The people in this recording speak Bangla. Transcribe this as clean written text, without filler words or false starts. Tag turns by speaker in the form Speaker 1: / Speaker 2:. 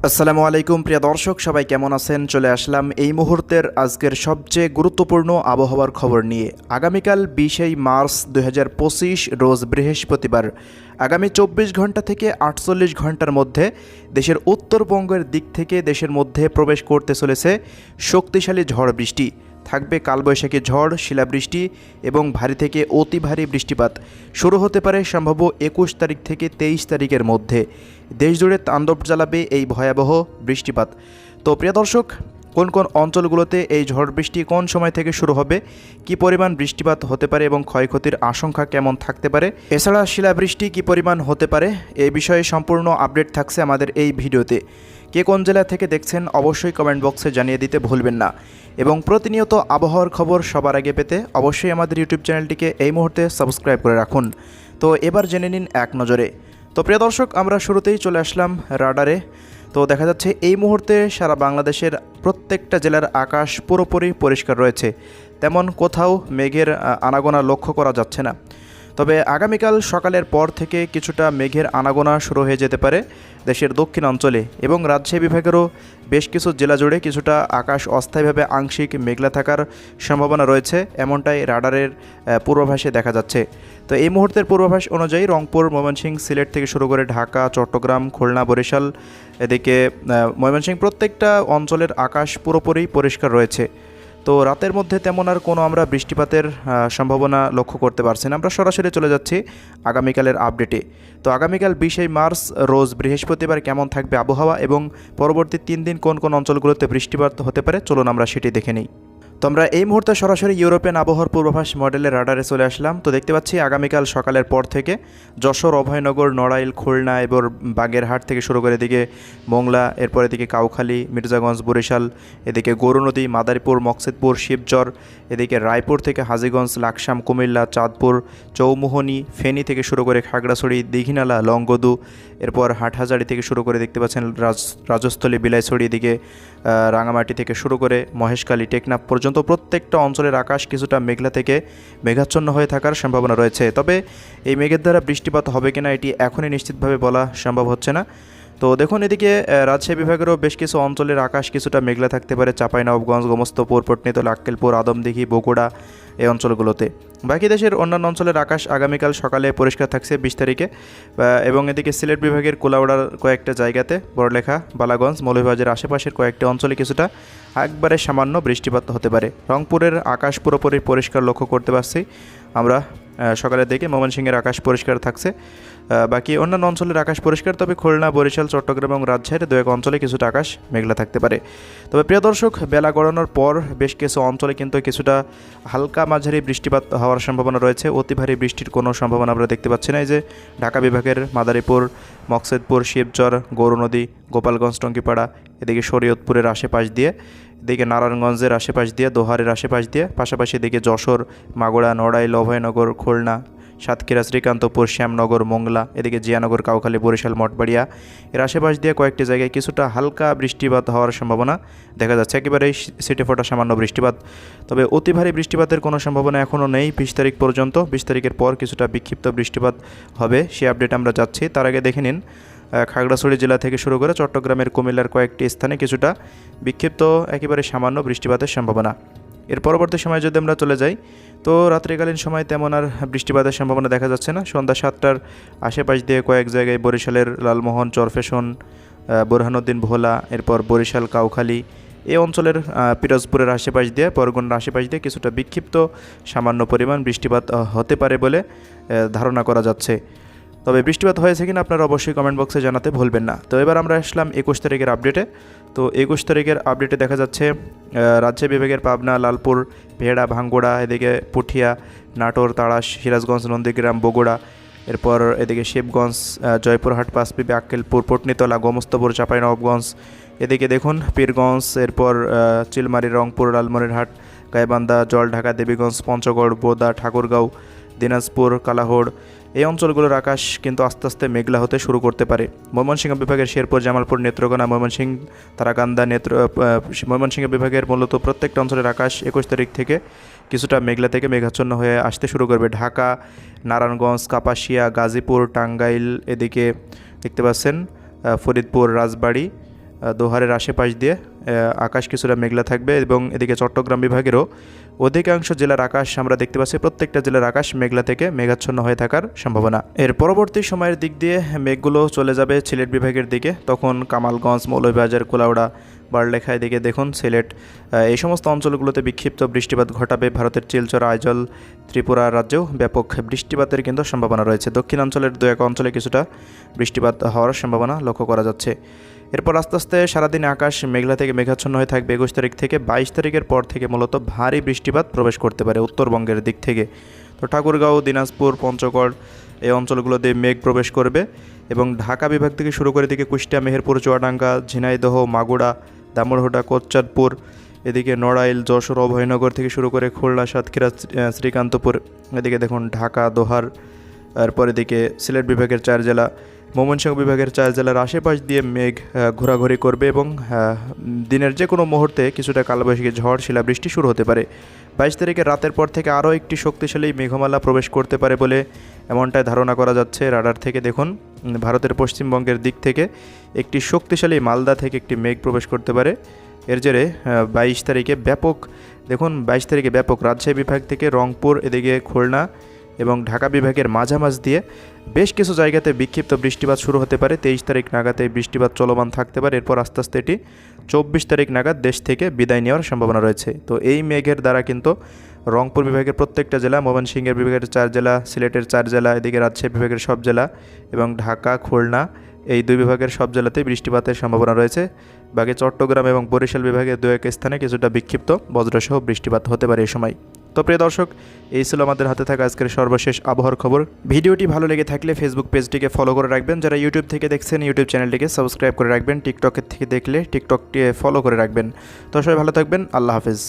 Speaker 1: আসসালামু আলাইকুম প্রিয় দর্শক, সবাই কেমন আছেন? চলে আসলাম এই মুহূর্তের আজকের সবচেয়ে গুরুত্বপূর্ণ আবহাওয়ার খবর নিয়ে। আগামীকাল 20 মার্চ 2025 রোজ বৃহস্পতিবার আগামী 24 ঘন্টা থেকে 48 ঘন্টার মধ্যে দেশের উত্তরবঙ্গের দিক থেকে দেশের মধ্যে প্রবেশ করতে চলেছে শক্তিশালী ঝড় বৃষ্টি। থাকবে কালবৈশাখী ঝড়, শিলাবৃষ্টি এবং ভারী থেকে অতি ভারী বৃষ্টিপাত। শুরু হতে পারে সম্ভাব্য 21 তারিখ থেকে 23 তারিখের মধ্যে। দেশজুড়ে তাণ্ডব চালাবে এই ভয়াবহ বৃষ্টিপাত। তো প্রিয় দর্শক, কোন কোন অঞ্চলগুলোতে এই ঝড় বৃষ্টি কোন সময় থেকে শুরু হবে, কী পরিমাণ বৃষ্টিপাত হতে পারে এবং ক্ষয়ক্ষতির আশঙ্কা কেমন থাকতে পারে, এছাড়া শিলাবৃষ্টি কী পরিমাণ হতে পারে, এই বিষয়ে সম্পূর্ণ আপডেট থাকছে আমাদের এই ভিডিওতে। কে কোন জেলা থেকে দেখছেন অবশ্যই কমেন্ট বক্সে জানিয়ে দিতে ভুলবেন না। এবং প্রতিনিয়ত আবহাওয়ার খবর সবার আগে পেতে অবশ্যই আমাদের ইউটিউব চ্যানেলটিকে এই মুহূর্তে সাবস্ক্রাইব করে রাখুন। তো এবার জেনে নিন এক নজরে। তো প্রিয় দর্শক, আমরা শুরুতেই চলে আসলাম রাডারে। তো দেখা যাচ্ছে এই মুহূর্তে সারা বাংলাদেশের প্রত্যেকটা জেলার আকাশ পুরোপুরি পরিষ্কার রয়েছে, তেমন কোথাও মেঘের আনাগোনা লক্ষ্য করা যাচ্ছে না। তবে আগামীকাল সকালের পর থেকে কিছুটা মেঘের আনাগোনা শুরু হয়ে যেতে পারে দেশের দক্ষিণ অঞ্চলে, এবং রাজশাহী বিভাগেরও বেশ কিছু জেলা জুড়ে কিছুটা আকাশ অস্থায়ীভাবে আংশিক মেঘলা থাকার সম্ভাবনা রয়েছে, এমনটাই রাডারের পূর্বাভাসে দেখা যাচ্ছে। তো এই মুহূর্তের পূর্বাভাস অনুযায়ী রংপুর, ময়মনসিংহ, সিলেট থেকে শুরু করে ঢাকা, চট্টগ্রাম, খুলনা, বরিশাল, এদিকে ময়মনসিংহ প্রত্যেকটা অঞ্চলের আকাশ পুরোপুরি পরিষ্কার রয়েছে। তো রাতের মধ্যে তেমন আর কোনো আমরা বৃষ্টিপাতের সম্ভাবনা লক্ষ্য করতে পারছি না। আমরা সরাসরি চলে যাচ্ছি আগামীকালের আপডেটে। তো আগামীকাল 20 মার্চ রোজ বৃহস্পতিবার কেমন থাকবে আবহাওয়া এবং পরবর্তী 3 দিন কোন কোন অঞ্চলগুলোতে বৃষ্টিপাত হতে পারে, চলুন আমরা সেটি দেখে নিই। তো আমরা এই মুহূর্তে সরাসরি ইউরোপিয়ান আবহাওয়ার পূর্বাভাস মডেলের রাডারে চলে আসলাম। তো দেখতে পাচ্ছি আগামীকাল সকালের পর থেকে যশোর, অভয়নগর, নড়াইল, খুলনা এবং বাগেরহাট থেকে শুরু করে এদিকে মোংলা, এরপর এদিকে কাউখালী, মির্জাগঞ্জ, বরিশাল, এদিকে গৌরনদী, মাদারীপুর, মকসেদপুর, শিবচর, এদিকে রায়পুর থেকে হাজীগঞ্জ, লাকসাম, কুমিল্লা, চাঁদপুর, চৌমুহনী, ফেনী থেকে শুরু করে খাগড়াছড়ি, দীঘিনালা, লংগদু, এরপর হাটহাজারী থেকে শুরু করে দেখতে পাচ্ছেন রাজস্থলী, বিলাইছড়ি, এদিকে রাঙামাটি থেকে শুরু করে মহেশখালী, টেকনাফ পর্যন্ত প্রত্যেকটা অঞ্চলের আকাশ কিছুটা মেঘলা থেকে মেঘাচ্ছন্ন হয়ে থাকার সম্ভাবনা রয়েছে। তবে এই মেঘের দ্বারা বৃষ্টিপাত হবে কিনা এটি এখনই নিশ্চিতভাবে বলা সম্ভব হচ্ছে না। তো দেখুন, এদিকে রাজশাহী বিভাগেরও বেশ কিছু অঞ্চলের আকাশ কিছুটা মেঘলা থাকতে পারে, চাঁপাইনবাবগঞ্জ, গোমস্তাপুর, পটনীতলা, আক্কেলপুর, আদমদিঘি, বগুড়া এই অঞ্চলগুলোতে। বাকি দেশের অন্যান্য অঞ্চলের আকাশ আগামীকাল সকালে পরিষ্কার থাকছে 20 তারিখে। এবং এদিকে সিলেট বিভাগের কুলাউড়ার কয়েকটা জায়গাতে, বড়লেখা, বালাগঞ্জ, মৌলভীবাজারের আশেপাশের কয়েকটি অঞ্চলে কিছুটা একবারে সামান্য বৃষ্টিপাত হতে পারে। রংপুরের আকাশ পুরোপুরি পরিষ্কার লক্ষ্য করতে পারছি আমরা সকালের দিকে। ময়মনসিংহের আকাশ পরিষ্কার থাকছে, বাকি অন্যান্য অঞ্চলের আকাশ পরিষ্কার। তবে খুলনা, বরিশাল, চট্টগ্রাম এবং রাজশাহীর দু এক অঞ্চলে কিছুটা আকাশ মেঘলা থাকতে পারে। তবে প্রিয় দর্শক, বেলা গড়ানোর পর বেশ কিছু অঞ্চলে কিন্তু কিছুটা হালকা মাঝারি বৃষ্টিপাত হওয়ার সম্ভাবনা রয়েছে। অতি ভারী বৃষ্টির কোনো সম্ভাবনা আমরা দেখতে পাচ্ছি না। এই যে ঢাকা বিভাগের মাদারীপুর, মকসেদপুর, শিবচর, গৌরনদী, গোপালগঞ্জ, টঙ্গিপাড়া, এদিকে শরীয়তপুরের আশেপাশ দিয়ে, এদিকে নারায়ণগঞ্জের আশেপাশ দিয়ে, দোহারের আশেপাশ দিয়ে, পাশাপাশি এদিকে যশোর, মাগুরা, নড়াইল, অভয়নগর, খুলনা, সাতক্ষীরা, শ্রীকান্তপুর, শ্যামনগর, মোংলা, এদিকে জিয়ানগর, কাউখালী, বরিশাল, মঠবাড়িয়া এর আশেপাশ দিয়ে কয়েকটি জায়গায় কিছুটা হালকা বৃষ্টিপাত হওয়ার সম্ভাবনা দেখা যাচ্ছে। একেবারেই ছিটে ফোটা সামান্য বৃষ্টিপাত। তবে অতি ভারী বৃষ্টিপাতের কোনো সম্ভাবনা এখনও নেই 20 তারিখ পর্যন্ত। 20 তারিখের পর কিছুটা বিক্ষিপ্ত বৃষ্টিপাত হবে, সে আপডেট আমরা যাচ্ছি। তার আগে দেখে নিন খাগড়াছড়ি জেলা থেকে শুরু করে চট্টগ্রামের, কুমিল্লার কয়েকটি স্থানে কিছুটা বিক্ষিপ্ত একেবারে সামান্য বৃষ্টিপাতের সম্ভাবনা। এর পরবর্তী সময় যদি আমরা চলে যাই, তো রাত্রিকালীন সময় তেমন আর বৃষ্টিপাতের সম্ভাবনা দেখা যাচ্ছে না। সন্ধ্যা 7টার আশেপাশ দিয়ে কয়েক জায়গায় বরিশালের লালমোহন, চরফেশন, বোরহানুদ্দিন, ভোলা, এরপর বরিশাল, কাউখালী এই অঞ্চলের পিরোজপুরের আশেপাশ দিয়ে, বরগুনার আশেপাশ দিয়ে কিছুটা বিক্ষিপ্ত সামান্য পরিমাণ বৃষ্টিপাত হতে পারে বলে ধারণা করা যাচ্ছে। তবে বৃষ্টিপাত হয়েছে কিনা আপনারা অবশ্যই কমেন্ট বক্সে জানাতে ভুলবেন না। তো এবার আমরা আসলাম 21 তারিখের আপডেটে। তো 21 তারিখের আপডেটে দেখা যাচ্ছে রাজশাহী বিভাগের পাবনা, লালপুর, ভেড়া, ভাঙ্গুড়া, এদিকে পুঠিয়া, নাটোর, তাড়াশ, সিরাজগঞ্জ, নন্দীগ্রাম, বগুড়া, এরপর এদিকে শিবগঞ্জ, জয়পুরহাট, পাঁচবিবি, আক্কেলপুর, পটনীতলা, গোমস্তাপুর, চাঁপাইনবাবগঞ্জ, এদিকে দেখুন পীরগঞ্জ, এরপর চিলমারি, রংপুর, লালমনিরহাট, গাইবান্ধা, জলঢাকা, দেবীগঞ্জ, পঞ্চগড়, বোদা, ঠাকুরগাঁও, দিনাজপুর, কালাহোড় এই অঞ্চলগুলোর আকাশ কিন্তু আস্তে আস্তে মেঘলা হতে শুরু করতে পারে। ময়মনসিংহ বিভাগের শেরপুর, জামালপুর, নেত্রকোনা, ময়মনসিংহ, তারাকান্দা, ময়মনসিংহ বিভাগের মূলত প্রত্যেকটা অঞ্চলের আকাশ 21 তারিখ থেকে কিছুটা মেঘলা থেকে মেঘাচ্ছন্ন হয়ে আসতে শুরু করবে। ঢাকা, নারায়ণগঞ্জ, কাপাসিয়া, গাজীপুর, টাঙ্গাইল, এদিকে দেখতে পাচ্ছেন ফরিদপুর, রাজবাড়ী, দোহারের আশেপাশ দিয়ে আকাশ কিছুটা মেঘলা থাকবে এবং এদিকে চট্টগ্রাম বিভাগেরও অধিকাংশ জেলার আকাশ আমরা দেখতে পাচ্ছি প্রত্যেকটা জেলার আকাশ মেঘলা থেকে মেঘাচ্ছন্ন হয়ে থাকার সম্ভাবনা। এর পরবর্তী সময়ের দিক দিয়ে মেঘগুলো চলে যাবে সিলেট বিভাগের দিকে, তখন কামালগঞ্জ, মৌলভীবাজার, কুলাউড়া, বারলেখা এদিকে দেখুন সিলেট, এই সমস্ত অঞ্চলগুলোতে বিক্ষিপ্ত বৃষ্টিপাত ঘটাবে। ভারতের শিলচর, আইজল, ত্রিপুরা রাজ্যেও ব্যাপক বৃষ্টিপাতের কিন্তু সম্ভাবনা রয়েছে। দক্ষিণাঞ্চলের দু এক অঞ্চলে কিছুটা বৃষ্টিপাত হওয়ার সম্ভাবনা লক্ষ্য করা যাচ্ছে। এরপর আস্তে আস্তে সারাদিন আকাশ মেঘলা থেকে মেঘাচ্ছন্ন হয়ে থাকবে। 21 তারিখ থেকে 22 তারিখের পর থেকে মূলত ভারী বৃষ্টিপাত প্রবেশ করতে পারে উত্তরবঙ্গের দিক থেকে। তো ঠাকুরগাঁও, দিনাজপুর, পঞ্চগড় এই অঞ্চলগুলোতে মেঘ প্রবেশ করবে এবং ঢাকা বিভাগ থেকে শুরু করে এদিকে কুষ্টিয়া, মেহেরপুর, চুয়াডাঙ্গা, ঝিনাইদহ, মাগুরা, দামুড়হুদা, কোটচাঁদপুর, এদিকে নড়াইল, যশোর, অভয়নগর থেকে শুরু করে খুলনা, সাতক্ষীরা, শ্রীকান্তপুর, এদিকে দেখুন ঢাকা, দোহার, এরপর এদিকে সিলেট বিভাগের 4 জেলা, ময়মনসিংহ বিভাগের 4 জেলার আশেপাশ দিয়ে মেঘ ঘোরাঘুরি করবে এবং দিনের যে কোনো মুহূর্তে কিছুটা কালবৈশাখী ঝড়, শিলাবৃষ্টি শুরু হতে পারে। 22 তারিখের রাতের পর থেকে আরও একটি শক্তিশালী মেঘমালা প্রবেশ করতে পারে বলে এমনটাই ধারণা করা যাচ্ছে রাডার থেকে। দেখুন ভারতের পশ্চিমবঙ্গের দিক থেকে একটি শক্তিশালী মালদা থেকে একটি মেঘ প্রবেশ করতে পারে। এর জেরে 22 তারিখে ব্যাপক, দেখুন 22 তারিখে ব্যাপক রাজশাহী বিভাগ থেকে রংপুর, এদিকে খুলনা এবং ঢাকা বিভাগের মাঝামাঝ দিয়ে বেশ কিছু জায়গাতে বিক্ষিপ্ত বৃষ্টিপাত শুরু হতে পারে। 23 তারিখ নাগাদ এই বৃষ্টিপাত চলমান থাকতে পারে। এরপর আস্তে আস্তে এটি 24 তারিখ নাগাদ দেশ থেকে বিদায় নেওয়ার সম্ভাবনা রয়েছে। তো এই মেঘের দ্বারা কিন্তু রংপুর বিভাগের প্রত্যেকটা জেলা, ময়মনসিংহের বিভাগের 4 জেলা, সিলেটের 4 জেলা, এদিকে রাজশাহী বিভাগের সব জেলা এবং ঢাকা, খুলনা এই 2 বিভাগের সব জেলাতেই বৃষ্টিপাতের সম্ভাবনা রয়েছে। বাকি চট্টগ্রাম এবং বরিশাল বিভাগের 2-1 স্থানে কিছুটা বিক্ষিপ্ত বজ্রসহ বৃষ্টিপাত হতে পারে এই সময়। তো প্রিয় দর্শক, এই ছিল আমাদের হাতে থাকা আজকের সর্বশেষ আবহাওয়ার খবর। ভিডিওটি ভালো লেগে থাকলে ফেসবুক পেজটিকে ফলো করে রাখবেন, যারা ইউটিউব থেকে দেখছেন ইউটিউব চ্যানেলটিকে সাবস্ক্রাইব করে রাখবেন, টিকটকের থেকে দেখলে টিকটকটি ফলো করে রাখবেন। তো সবাই ভালো থাকবেন, আল্লাহ হাফেজ।